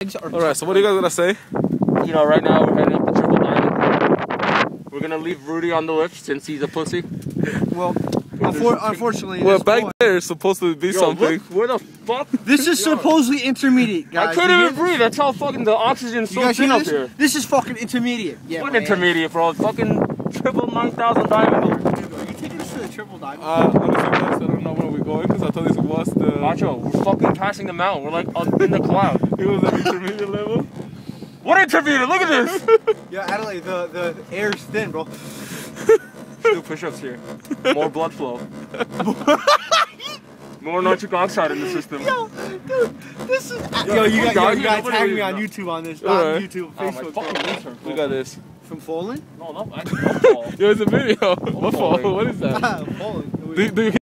Alright, so what are you guys gonna say? You know, right now we're heading up the Triple Diamond. We're gonna leave Rudy on the lift since he's a pussy. Well, unfortunately, well, back there is supposed to be something. Look, where the fuck? This is supposedly intermediate, guys. I couldn't even breathe. That's how fucking the oxygen's so thin up here. This is fucking intermediate. Yeah, what intermediate, bro? Fucking triple 9,000 diamond. Are you taking us to the Triple Diamond? Honestly, guys, I don't know where we're going because I thought this was the. Macho, we're fucking passing the mountain. We're like up in the cloud. It was an intermediate level. What intermediate? Look at this. Yeah, Adelaide, the air's thin, bro. Do push-ups here. More blood flow. More nitric oxide in the system. Yo, dude, this is. Yo, you gotta tag me on YouTube on this. Not on YouTube, Facebook. Look at this. From falling? No, actually, not fall. Yo, it's a video. What fall? What is that? Falling. Do you